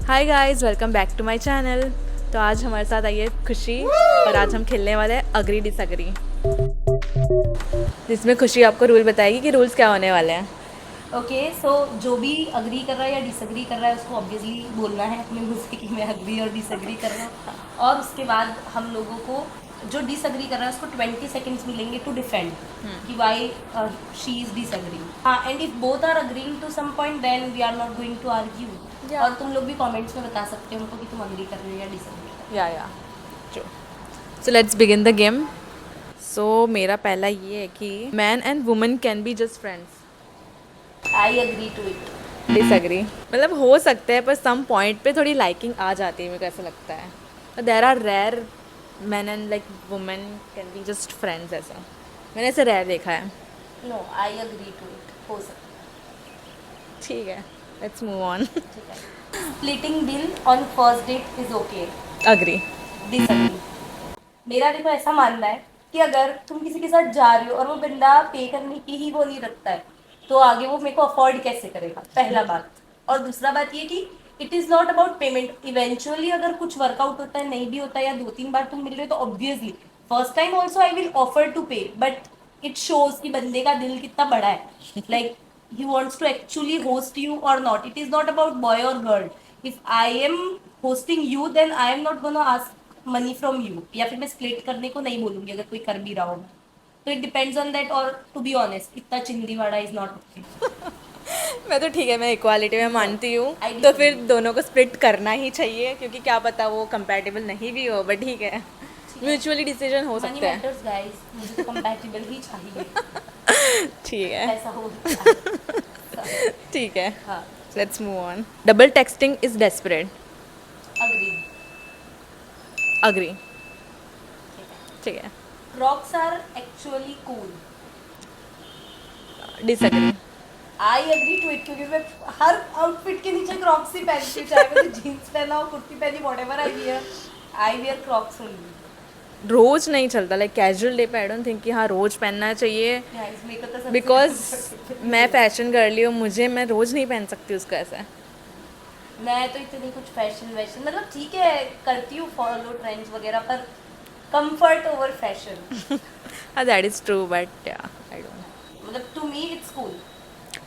Hi guys, welcome back to my channel. तो आज हमारे साथ आई है खुशी और आज हम खेलने वाले हैं अग्री डिसअग्री, जिसमें खुशी आपको रूल बताएगी कि रूल्स क्या होने वाले हैं। ओके सो जो भी अग्री कर रहा है या डिसअग्री कर रहा है उसको ऑब्वियसली बोलना है अपने मुंह से कि मैं अग्री और डिसअग्री कर रहा हूँ। और उसके बाद हम लोगों को जो डिसअग्री कर रहा है उसको 20 सेकेंड्स मिलेंगे टू डिफेंड कि वाई शी इज डिसअग्री। हाँ, and if both are agreeing to some point then we are not going to argue. Yeah. और तुम लोग भी कमेंट्स में बता सकते हो उनको कि तुम अग्री कर रहे हो या डिसअग्री कर रहे या true. So let's begin the game. So मेरा पहला ये है कि man and woman can be just friends. हो। I agree to it. Disagree मतलब हो सकता है, पर सम पॉइंट पे थोड़ी लाइकिंग आ जाती है, मेरे को ऐसा लगता है। There are rare man and like women can be just friends, ऐसा मैंने ऐसे रेयर देखा है। No, I agree to it, हो सकता ठीक है, लेट्स मूव ऑन। है। ठीक है। Splitting bill on first date is okay. Agree. Disagree. मेरा देखो ऐसा मानना है कि अगर तुम किसी के साथ जा रहे हो और वो बंदा पे करने की ही वो नहीं रखता है तो आगे वो मेरे को अफोर्ड कैसे करेगा, पहला बात। और दूसरा बात ये कि it is not about payment. Eventually अगर कुछ वर्कआउट होता है, नहीं भी होता है, या 2-3 बार तुम मिल रहे हो तो obviously first time also I will offer to pay, but it shows कि बंदे का दिल कितना बड़ा है। लाइक he wants to actually host you or not. It is not about boy or girl. If I am hosting you then I am not gonna ask money from you, या फिर मैं स्प्लिट करने को नहीं बोलूंगी अगर कोई कर भी रहा हो। तो इट डिपेंड्स ऑन दैट। और टू बी ऑनेस्ट इतना चिंदी वाड़ा इज नॉट ओके। मैं तो ठीक है, मैं इक्वालिटी में मानती हूँ। I तो फिर disagree. दोनों को स्प्लिट करना ही चाहिए, क्योंकि क्या पता वो कंपैटिबल नहीं भी हो, बट ठीक है, म्यूचुअली डिसीजन हो मनी सकता है। मैटर्स गाइस, मुझे तो कंपैटिबल ही चाहिए। ठीक है। ऐसा हो सकता है। ठीक है, हाँ। Let's move on. Double texting is desperate. Agree. Agree. ठीक है। ठीक है। Crocs are actually cool. Disagree. I agree to it, क्योंकि मैं हर आउटफिट के नीचे क्रॉक्स ही पहनती हूँ, चाहे मैंने जीन्स पहना हो, कुर्ती पहनी, whatever I wear crocs only. रोज नहीं चलता, लाइक कैजुअल डे पे आई डोंट थिंक कि हाँ रोज पहनना चाहिए, गाइस मेरे को तो सबसे बिकॉज comfortable मैं है। फैशन गर्ली हूँ, मुझे मैं रोज नहीं पहन सकती उसका ऐसा। मैं तो इतनी कुछ फैशन वैशन मतलब ठीक है करती हूँ फॉलो ट्रेंड्स वगैरह, पर कंफर्ट ओवर फैशन। हाँ, that is true, but I don't. मतलब to me it's cool.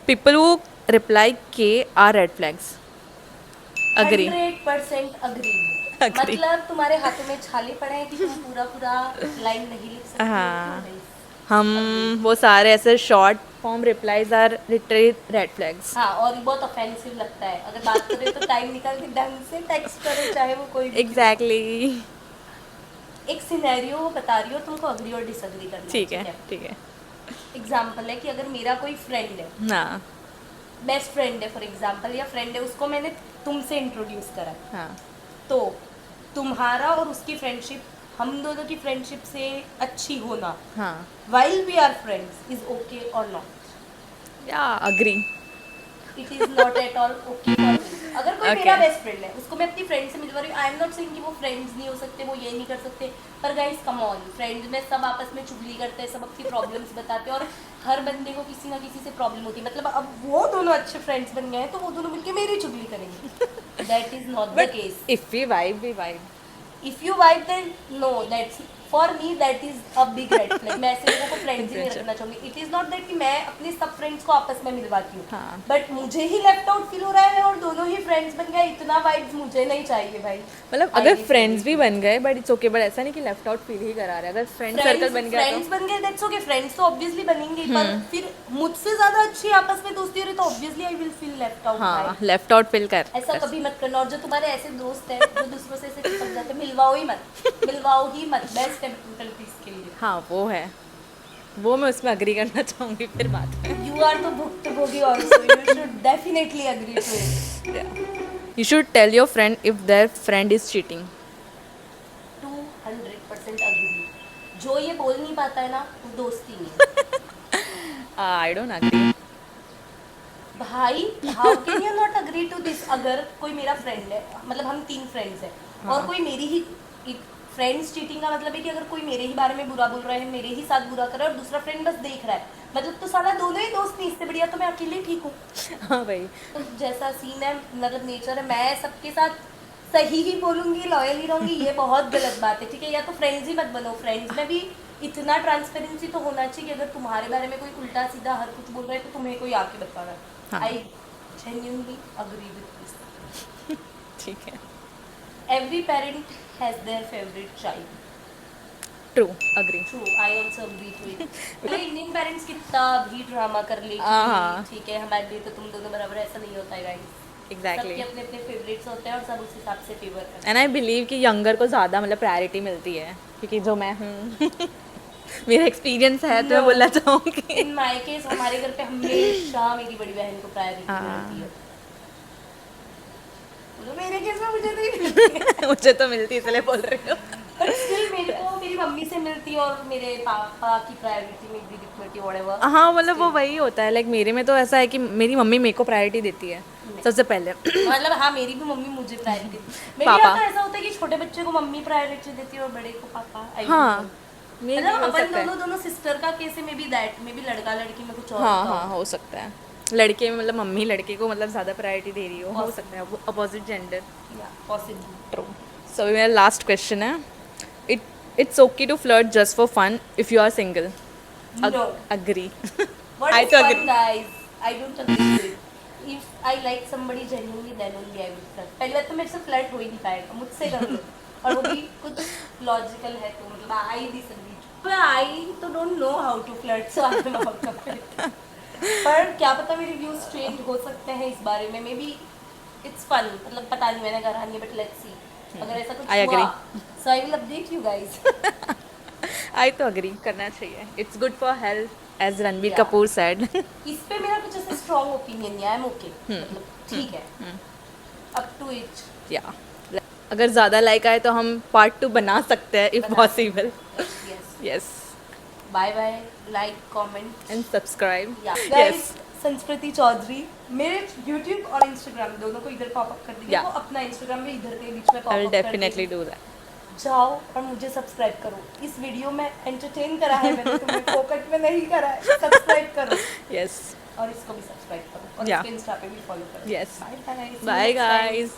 People who reply K are red flags. Agree. 100% agree. Agree. मतलब तुम्हारे हाथों में छाले पड़े हैं कि तुम पूरा पूरा लाइन नहीं लिख सकते हो, हाँ, क्यों नहीं? हम वो सारे ऐसे short form replies are literally red flags. हाँ, और ये बहुत ऑफेंसिव लगता है। अगर बात करें तो टाइम निकाल के ढंग से टेक्स्ट करो, चाहे वो कोई भी क्यों। एग्जैक्टली। एक सिनेरियो बता रही हो, तुमको अग्री और डिसअग्री करना है, ठीक है, ठीक है। एग्जाम्पल है कि अगर मेरा कोई फ्रेंड है, हाँ। बेस्ट फ्रेंड है फॉर एग्जाम्पल, या फ्रेंड है, उसको मैंने तुमसे इंट्रोड्यूस करा है, हाँ। तो तुम्हारा और उसकी फ्रेंडशिप, हम दोनों की फ्रेंडशिप से अच्छी होना हाँ। While we are friends is okay और नॉट? या agree. It is not at all okay for me. अगर कोई ओके। मेरा बेस्ट फ्रेंड है, उसको मैं अपनी फ्रेंड से मिलवा रही हूँ, आई एम नॉट सेइंग कि वो फ्रेंड्स नहीं हो सकते, वो ये नहीं कर सकते, पर गाइस कम ऑन, फ्रेंड्स में सब आपस में चुगली करते हैं, सब अपनी प्रॉब्लम्स बताते हैं, और हर बंदे को किसी ना किसी से प्रॉब्लम होती है। मतलब अब वो दोनों अच्छे फ्रेंड्स बन गए हैं तो वो दोनों मिलकर मेरी चुगली करेंगे। That is not the but case. If we vibe, we vibe. If you vibe then no, that's for me that is a big red flag. मैं ऐसे लोगों को फ्रेंड्स ही नहीं रखना चाहूंगी। इट इज नॉट दैट कि मैं अपने सब फ्रेंड्स को आपस में मिलवाती हूँ, हाँ। बट मुझे ही लेफ्ट आउट फील हो रहा है और दोनों ही फ्रेंड्स बन गए, इतना वाइब्स मुझे नहीं चाहिए भाई। मतलब अगर फ्रेंड्स भी बन गए बट इट्स ओके, बट ऐसा नहीं कि लेफ्ट आउट फील ही करा रहे। अगर फ्रेंड सर्कल बन गया फ्रेंड्स बन गए दैट्स ओके, फ्रेंड्स तो ऑब्वियसली बनेंगे, पर फिर मुझसे ज्यादा अच्छी आपस में दोस्ती हो रही तो obviously I will feel left तो आउट। हाँ, लेफ्ट आउट फील कर। ऐसा कभी मत करना। और जो तुम्हारे ऐसे दोस्त हैं जो दूसरों से ऐसे चिपक जाते हैं, मिलवाओ ही मत, मिलवाओ ही मत। बेस्ट है मेंटल पीस के लिए। हाँ, वो है, वो मैं उसमें अग्री करना चाहूँगी, फिर बात है। You are the भुक्तभोगी also. You should definitely agree to it. You should tell your friend if their friend is cheating. 200% agree. जो ये बोल नहीं पाता है ना, वो दोस्ती नहीं है। I don't agree. भाई how can you not agree to this? अगर कोई मेरा फ्रेंड है, मतलब हम 3 फ्रेंड्स हैं, हाँ। और कोई मेरी ही फ्रेंड्स चीटिंग का मतलब है कि अगर कोई मेरे ही बारे में बुरा बोल रहा है, मेरे ही साथ बुरा कर रहा है और दूसरा फ्रेंड बस देख रहा है, मतलब तो साला दोनों ही दोस्त नहीं, इससे बढ़िया तो मैं अकेले ठीक हूँ। हाँ भाई, तो जैसा सीन है, मतलब नेचर है, मैं सबके साथ सही ही बोलूंगी, लॉयल ही रहूंगी, ये बहुत गलत बात है, ठीक है। या तो फ्रेंड्स ही मत बनो, फ्रेंड्स में भी इतना ट्रांसपेरेंसी तो होना चाहिए कि अगर तुम्हारे बारे में कोई उल्टा सीधा हर कुछ बोल रहा है तो तुम्हें कोई आके बताना। हाँ। I genuinely agree with this. ठीक है, every parent has their favourite child. True, agree. True, I also agree to it. मतलब इंडियन पेरेंट्स कितना भी ड्रामा कर ले हाँ। कि ठीक है हमारे लिए तो तुम दोनों बराबर, ऐसा नहीं होता है गाइस। एग्जैक्टली। सबके अपने अपने फेवरेट्स होते हैं और सब उस हिसाब से फेवर करते एंड आई बिलीव कि यंगर को ज़्यादा मतलब प्रायोरिटी मिलती है, क्योंकि जो मैं हूँ मेरा एक्सपीरियंस है तो मैं No. बोलना चाहूँगी। हैं। इन माय केस हमारे घर पे हमेशा मेरी बड़ी बहन को प्रायोरिटी हाँ। मिलती है। तो मेरे केस में मुझे नहीं मिलती, मुझे तो मिलती है, इसलिए बोल रही हूँ। बट स्टिल मेरे को मेरी मम्मी से मिलती है और मेरे पापा की प्रायोरिटी मेरी दीदी को मिलती है, व्हाटएवर। हाँ, मतलब वो वही होता है, लाइक मेरे में तो ऐसा है कि मेरी मम्मी मेरे को प्रायोरिटी देती है सबसे पहले। मतलब हाँ, मेरी भी मम्मी मुझे प्रायोरिटी देती है। मेरे पापा। यहाँ तो ऐसा होता है कि छोटे बच्चे को मम्मी प्रायोरिटी देती है और बड़े को पापा। I don't हाँ, know। मेरे मतलब भी हो अपन सकता है। दोनों सिस्टर का केस है, may be that, may be लड़का लड़की में कुछ और हाँ होता हाँ, हो। हो सकता है लड़के में मतलब मम्मी लड़के को मतलब ज़्यादा प्रायोरिटी दे रही हो सकता है, अपोजिट जेंडर। या पॉसिबल। ट्रू। सो मेरा लास्ट क्वेश्चन है, it's okay to flirt just for fun if you are single. No. Agree. What I is तो fun, agree. guys? I don't agree with it. If I like somebody genuinely, then only I will flirt. पहले तो मेरे से flirt हो ही नहीं पाएगा, मुझसे कर लो, और वो भी कुछ लॉजिकल है तो मतलब आई डिसएग्री। पर आई तो don't know how to flirt, so I am out of it. पर क्या पता मेरे व्यूज चेंज हो सकते हैं इस बारे में, मे बी इट्स फन, मतलब पता नहीं, मैंने करा नहीं है, बट लेट्स सी अगर ऐसा कुछ I हुआ, agree. So I will update you guys. आई तो अग्री करना चाहिए, it's good for health as Ranbir Yeah. Kapoor said. इस पे मेरा कुछ ऐसा स्ट्रॉन्ग ओपिनियन नहीं है, आई एम ओके, मतलब ठीक है, अप टू इट। या अगर ज़्यादा लाइक आए तो हम पार्ट 2 बना सकते हैं इफ़ बना possible. Yes, yes, bye bye, like comment and subscribe. Guys. Yes, Sanskriti Chaudhary मेरे YouTube और Instagram दोनों को इधर पॉपअप कर दीजिए। Yeah. वो अपना Instagram भी इधर के बीच में आई विल पॉपअप कर डेफिनेटली दीजिए। Do that. जाओ और मुझे सब्सक्राइब करो। इस वीडियो में एंटरटेन करा है मैंने, तुम्हें फोकट में नहीं करा है। सब्सक्राइब करो यस, और इसको भी सब्सक्राइब करो और Yeah. इसके इंस्टा पे भी फॉलो करो। Yes. Bye bye, bye guys.